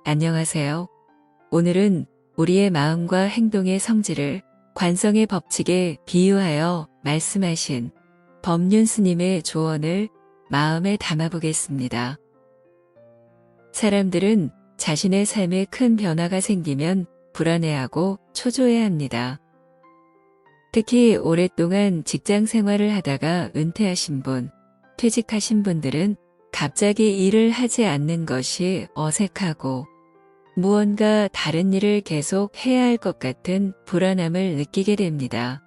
안녕하세요. 오늘은 우리의 마음과 행동의 성질을 관성의 법칙에 비유하여 말씀하신 법륜 스님의 조언을 마음에 담아보겠습니다. 사람들은 자신의 삶에 큰 변화가 생기면 불안해하고 초조해합니다. 특히 오랫동안 직장 생활을 하다가 은퇴하신 분, 퇴직하신 분들은 갑자기 일을 하지 않는 것이 어색하고 무언가 다른 일을 계속 해야 할 것 같은 불안함을 느끼게 됩니다.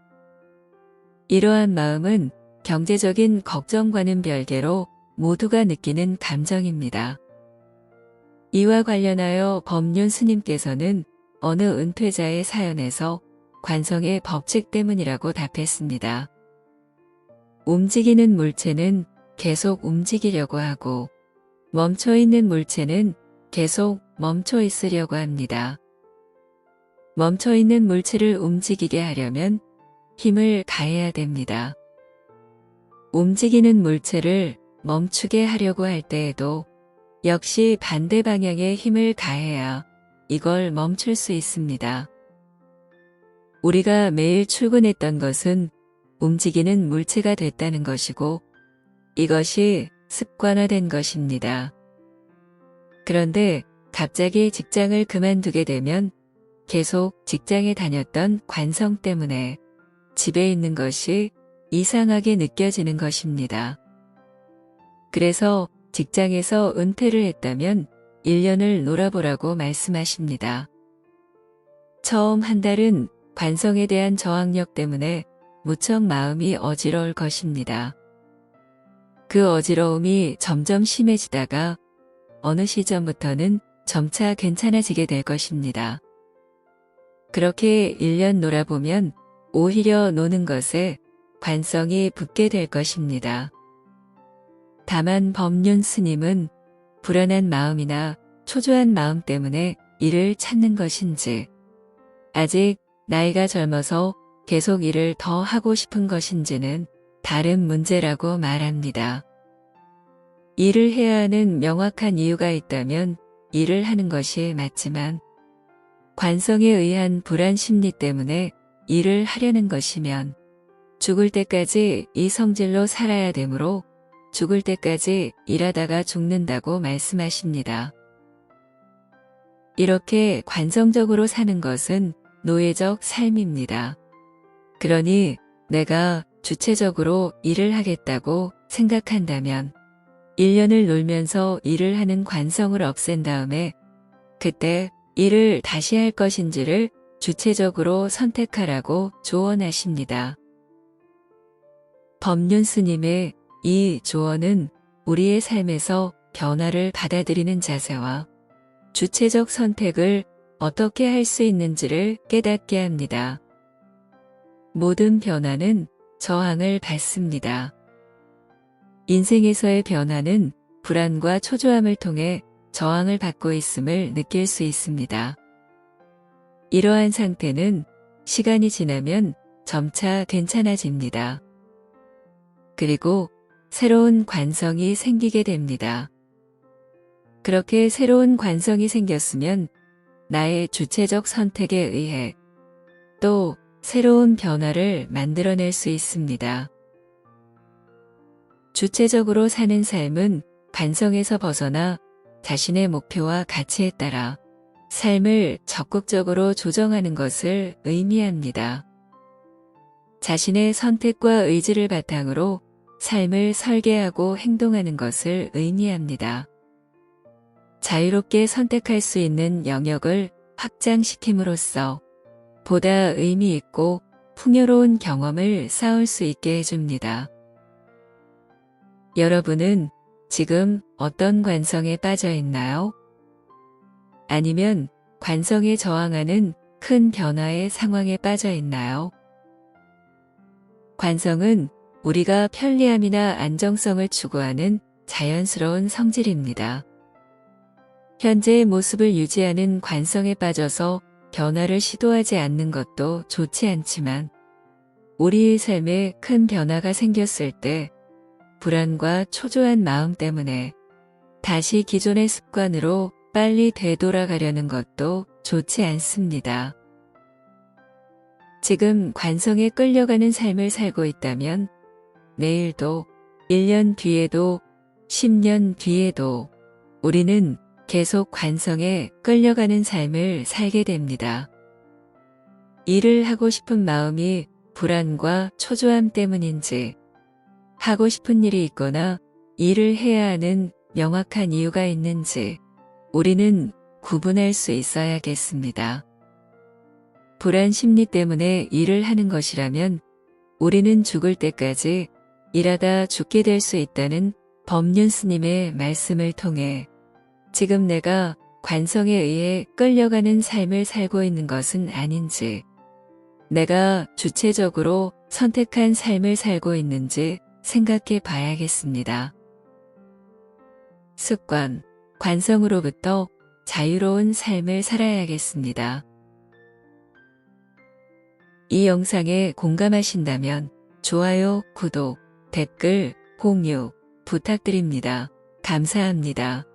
이러한 마음은 경제적인 걱정과는 별개로 모두가 느끼는 감정입니다. 이와 관련하여 법륜 스님께서는 어느 은퇴자의 사연에서 관성의 법칙 때문이라고 답했습니다. 움직이는 물체는 계속 움직이려고 하고 멈춰있는 물체는 계속 멈춰 있으려고 합니다. 멈춰있는 물체를 움직이게 하려면 힘을 가해야 됩니다. 움직이는 물체를 멈추게 하려고 할 때에도 역시 반대 방향의 힘을 가해야 이걸 멈출 수 있습니다. 우리가 매일 출근했던 것은 움직이는 물체가 됐다는 것이고 이것이 습관화된 것입니다. 그런데 갑자기 직장을 그만두게 되면 계속 직장에 다녔던 관성 때문에 집에 있는 것이 이상하게 느껴지는 것입니다. 그래서 직장에서 은퇴를 했다면 1년을 놀아보라고 말씀하십니다. 처음 한 달은 관성에 대한 저항력 때문에 무척 마음이 어지러울 것입니다. 그 어지러움이 점점 심해지다가 어느 시점부터는 점차 괜찮아지게 될 것입니다. 그렇게 1년 놀아보면 오히려 노는 것에 관성이 붙게 될 것입니다. 다만 법륜 스님은 불안한 마음이나 초조한 마음 때문에 일을 찾는 것인지 아직 나이가 젊어서 계속 일을 더 하고 싶은 것인지는 다른 문제라고 말합니다. 일을 해야 하는 명확한 이유가 있다면 일을 하는 것이 맞지만 관성에 의한 불안 심리 때문에 일을 하려는 것이면 죽을 때까지 이 성질로 살아야 되므로 죽을 때까지 일하다가 죽는다고 말씀하십니다. 이렇게 관성적으로 사는 것은 노예적 삶입니다. 그러니 내가 주체적으로 일을 하겠다고 생각한다면 1년을 놀면서 일을 하는 관성을 없앤 다음에 그때 일을 다시 할 것인지를 주체적으로 선택하라고 조언하십니다. 법륜 스님의 이 조언은 우리의 삶에서 변화를 받아들이는 자세와 주체적 선택을 어떻게 할 수 있는지를 깨닫게 합니다. 모든 변화는 저항을 받습니다. 인생에서의 변화는 불안과 초조함을 통해 저항을 받고 있음을 느낄 수 있습니다. 이러한 상태는 시간이 지나면 점차 괜찮아집니다. 그리고 새로운 관성이 생기게 됩니다. 그렇게 새로운 관성이 생겼으면 나의 주체적 선택에 의해 또 새로운 변화를 만들어낼 수 있습니다. 주체적으로 사는 삶은 관성에서 벗어나 자신의 목표와 가치에 따라 삶을 적극적으로 조정하는 것을 의미합니다. 자신의 선택과 의지를 바탕으로 삶을 설계하고 행동하는 것을 의미합니다. 자유롭게 선택할 수 있는 영역을 확장시킴으로써 보다 의미 있고 풍요로운 경험을 쌓을 수 있게 해줍니다. 여러분은 지금 어떤 관성에 빠져 있나요? 아니면 관성에 저항하는 큰 변화의 상황에 빠져 있나요? 관성은 우리가 편리함이나 안정성을 추구하는 자연스러운 성질입니다. 현재의 모습을 유지하는 관성에 빠져서 변화를 시도하지 않는 것도 좋지 않지만 우리의 삶에 큰 변화가 생겼을 때 불안과 초조한 마음 때문에 다시 기존의 습관으로 빨리 되돌아가려는 것도 좋지 않습니다. 지금 관성에 끌려가는 삶을 살고 있다면 내일도, 1년 뒤에도, 10년 뒤에도 우리는 계속 관성에 끌려가는 삶을 살게 됩니다. 일을 하고 싶은 마음이 불안과 초조함 때문인지, 하고 싶은 일이 있거나 일을 해야 하는 명확한 이유가 있는지 우리는 구분할 수 있어야겠습니다. 불안 심리 때문에 일을 하는 것이라면 우리는 죽을 때까지 일하다 죽게 될 수 있다는 법륜 스님의 말씀을 통해 지금 내가 관성에 의해 끌려가는 삶을 살고 있는 것은 아닌지, 내가 주체적으로 선택한 삶을 살고 있는지 생각해 봐야겠습니다. 습관, 관성으로부터 자유로운 삶을 살아야겠습니다. 이 영상에 공감하신다면 좋아요, 구독, 댓글, 공유 부탁드립니다. 감사합니다.